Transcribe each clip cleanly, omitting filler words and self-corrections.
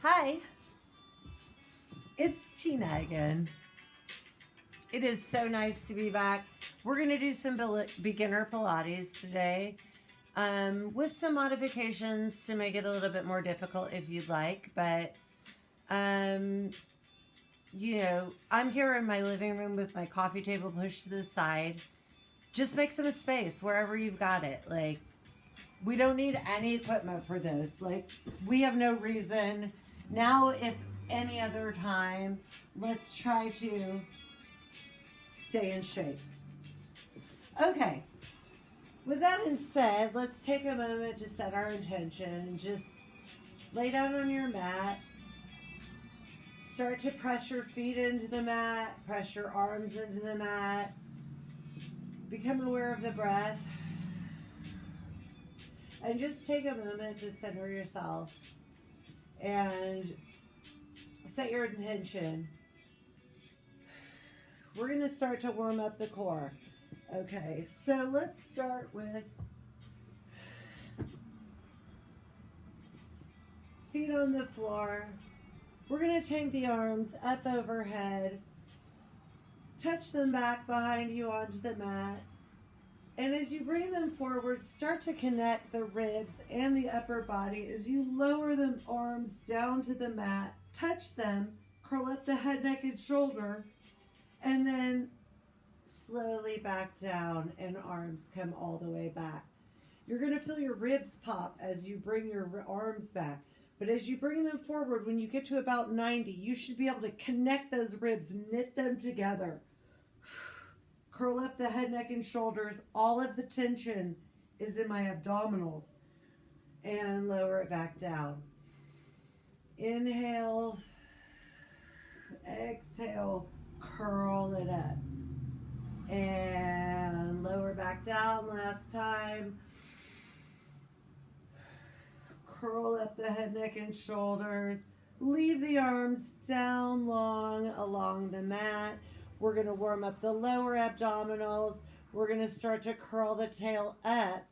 Hi, it's Tina again. It is so nice to be back. We're going to do some beginner Pilates today with some modifications to make it a little bit more difficult if you'd like. But, um, I'm here in my living room with my coffee table pushed to the side. Just make some space wherever you've got it. Like, we don't need any equipment for this. Like, we have no reason. Now, if any other time, let's try to stay in shape. Okay, with that being said, let's take a moment to set our intention. Just lay down on your mat. Start to press your feet into the mat, press your arms into the mat. Become aware of the breath. And just take a moment to center yourself and set your intention. We're going to start to warm up the core. Okay, so let's start with feet on the floor. We're going to take the arms up overhead, touch them back behind you onto the mat. And as you bring them forward, start to connect the ribs and the upper body as you lower the arms down to the mat, touch them, curl up the head, neck, and shoulder, and then slowly back down and arms come all the way back. You're going to feel your ribs pop as you bring your arms back. But as you bring them forward, when you get to about 90, you should be able to connect those ribs, knit them together. Curl up the head, neck, and shoulders. All of the tension is in my abdominals. And lower it back down. Inhale. Exhale. Curl it up. And lower back down last time. Curl up the head, neck, and shoulders. Leave the arms down long along the mat. We're going to warm up the lower abdominals. We're going to start to curl the tail up.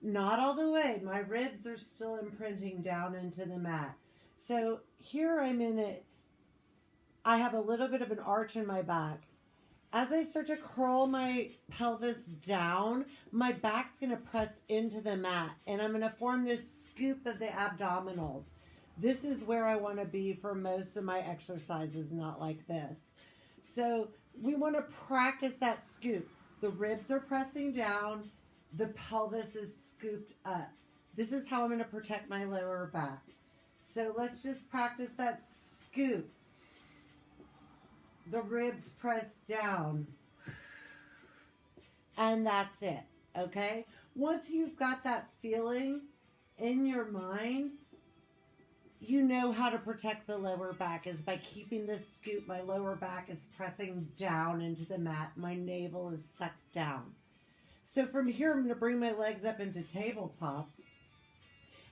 Not all the way. My ribs are still imprinting down into the mat. So here I'm in it. I have a little bit of an arch in my back. As I start to curl my pelvis down, my back's going to press into the mat. And I'm going to form this scoop of the abdominals. This is where I want to be for most of my exercises, not like this. So we want to practice that scoop. The ribs are pressing down. The pelvis is scooped up. This is how I'm going to protect my lower back. So let's just practice that scoop. The ribs press down. And that's it. Okay? Once you've got that feeling in your mind, you know how to protect the lower back is by keeping this scoop. My lower back is pressing down into the mat. My navel is sucked down. So from here, I'm going to bring my legs up into tabletop.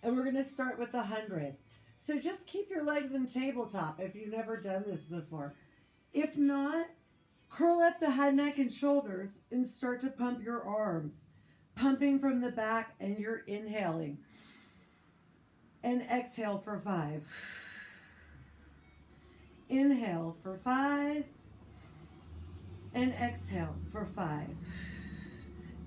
And we're going to start with 100. So just keep your legs in tabletop if you've never done this before. If not, curl up the head, neck, and shoulders and start to pump your arms. Pumping from the back, and you're inhaling. And exhale for 5. Inhale for 5. And exhale for 5.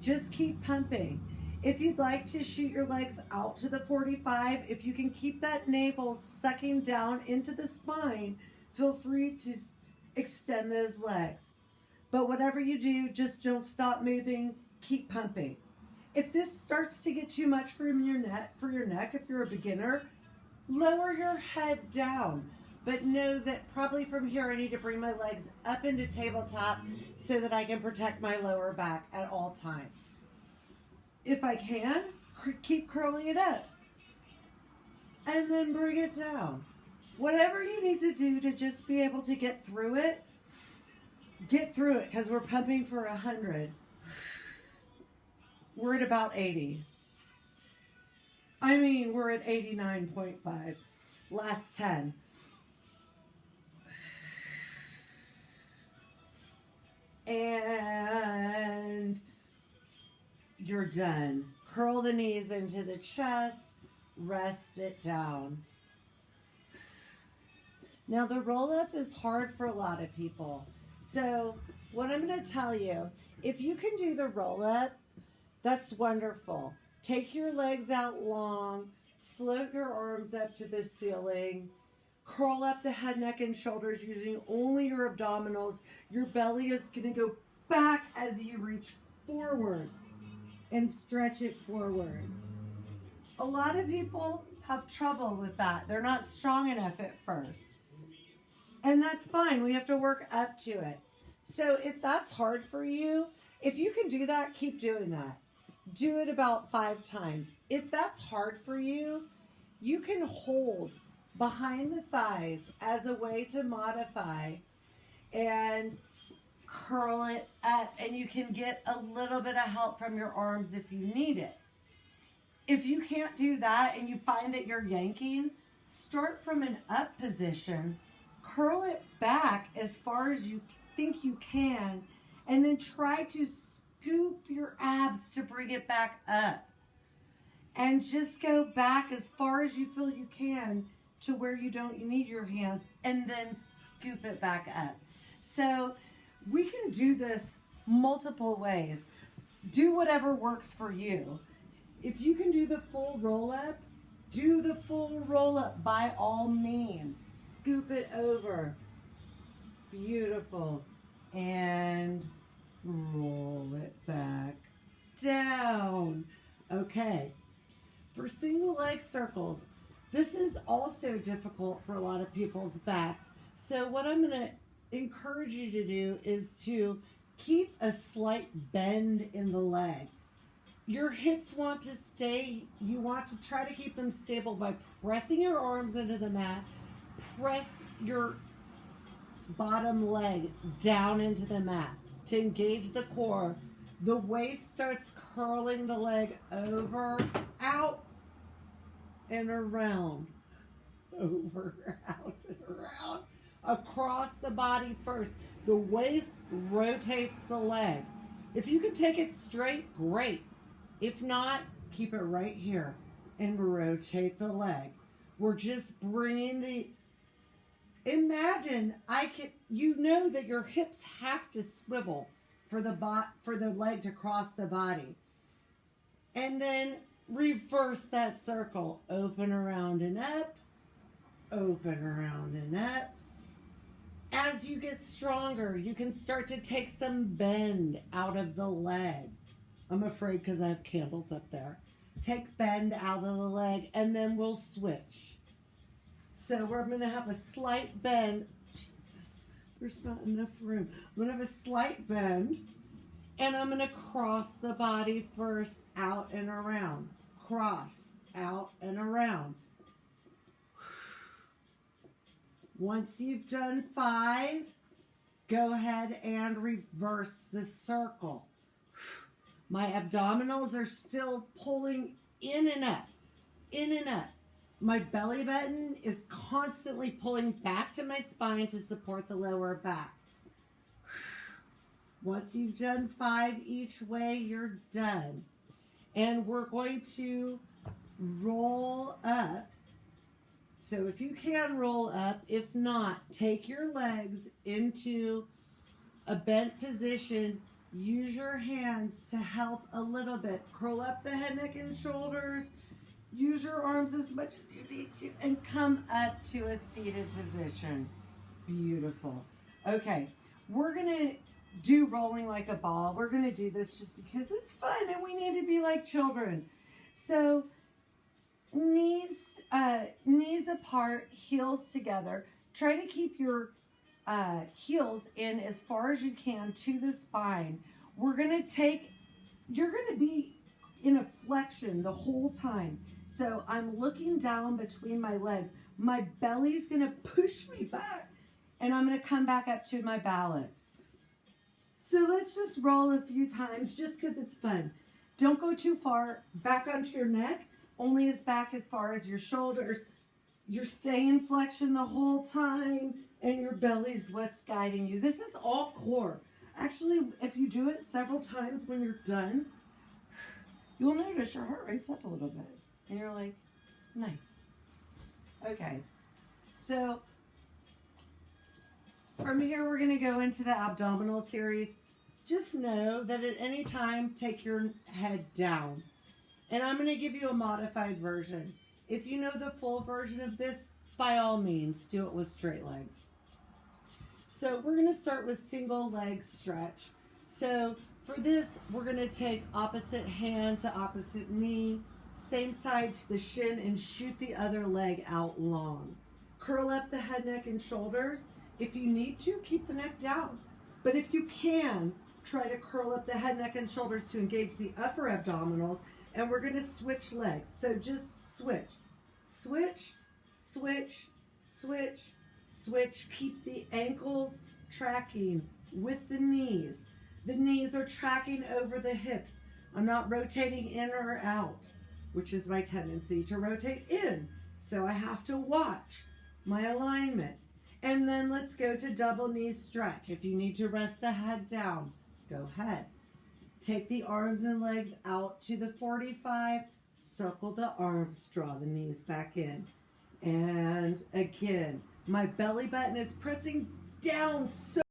Just keep pumping. If you'd like to shoot your legs out to the 45, if you can keep that navel sucking down into the spine, feel free to extend those legs. But whatever you do, just don't stop moving. Keep pumping. If this starts to get too much for your neck, if you're a beginner, lower your head down. But know that probably from here I need to bring my legs up into tabletop so that I can protect my lower back at all times. If I can, keep curling it up. And then bring it down. Whatever you need to do to just be able to get through it because we're pumping for 100. We're at about 80. We're at 89.5. Last 10. And you're done. Curl the knees into the chest. Rest it down. Now the roll up is hard for a lot of people. So what I'm going to tell you, if you can do the roll up, that's wonderful. Take your legs out long, float your arms up to the ceiling, curl up the head, neck, and shoulders using only your abdominals. Your belly is going to go back as you reach forward and stretch it forward. A lot of people have trouble with that. They're not strong enough at first. And that's fine. We have to work up to it. So if that's hard for you, if you can do that, keep doing that. Do it about 5 times. If that's hard for you, you can hold behind the thighs as a way to modify and curl it up, and you can get a little bit of help from your arms if you need it. If you can't do that and you find that you're yanking, start from an up position, curl it back as far as you think you can, and then try to scoop your abs to bring it back up. And just go back as far as you feel you can to where you need your hands, and then scoop it back up. So we can do this multiple ways. Do whatever works for you. If you can do the full roll up, do the full roll up by all means. Scoop it over. Beautiful. And roll it back down. Okay. For single leg circles, this is also difficult for a lot of people's backs. So what I'm going to encourage you to do is to keep a slight bend in the leg. Your hips want to stay, you want to try to keep them stable by pressing your arms into the mat. Press your bottom leg down into the mat to engage the core. The waist starts curling the leg over, out, and around. Over, out, and around. Across the body first. The waist rotates the leg. If you can take it straight, great. If not, keep it right here and rotate the leg. We're just bringing the, imagine, you know that your hips have to swivel for the leg to cross the body. And then reverse that circle. Open around and up. Open around and up. As you get stronger, you can start to take some bend out of the leg. I'm afraid because I have candles up there. Take bend out of the leg, and then we'll switch. So we're going to have a slight bend. Jesus, there's not enough room. I'm going to have a slight bend, and I'm going to cross the body first, out and around. Cross, out and around. Once you've done 5, go ahead and reverse the circle. My abdominals are still pulling in and up, in and up. My belly button is constantly pulling back to my spine to support the lower back. Once you've done 5 each way, you're done. And we're going to roll up. So if you can roll up, if not, take your legs into a bent position. Use your hands to help a little bit. Curl up the head, neck, and shoulders. Use your arms as much as you need to, and come up to a seated position. Beautiful. Okay, we're going to do rolling like a ball. We're going to do this just because it's fun and we need to be like children. So knees apart, heels together. Try to keep your heels in as far as you can to the spine. You're going to be in a flexion the whole time. So I'm looking down between my legs. My belly's going to push me back, and I'm going to come back up to my balance. So let's just roll a few times just because it's fun. Don't go too far back onto your neck, only as back as far as your shoulders. You're staying in flexion the whole time, and your belly's what's guiding you. This is all core. Actually, if you do it several times when you're done, you'll notice your heart rate's up a little bit. And you're like, nice. Okay. So From here, we're going to go into the abdominal series. Just know that at any time, take your head down. And I'm going to give you a modified version. If you know the full version of this, by all means, do it with straight legs. So we're going to start with single leg stretch. So for this, we're going to take opposite hand to opposite knee, same side to the shin, and shoot the other leg out long. Curl up the head, neck, and shoulders. If you need to, keep the neck down. But if you can, try to curl up the head, neck, and shoulders to engage the upper abdominals. And we're going to switch legs. So just switch. Switch, switch, switch, switch. Keep the ankles tracking with the knees. The knees are tracking over the hips. I'm not rotating in or out, which is my tendency to rotate in. So I have to watch my alignment. And then let's go to double knee stretch. If you need to rest the head down, go ahead. Take the arms and legs out to the 45. Circle the arms, draw the knees back in. And again, my belly button is pressing down so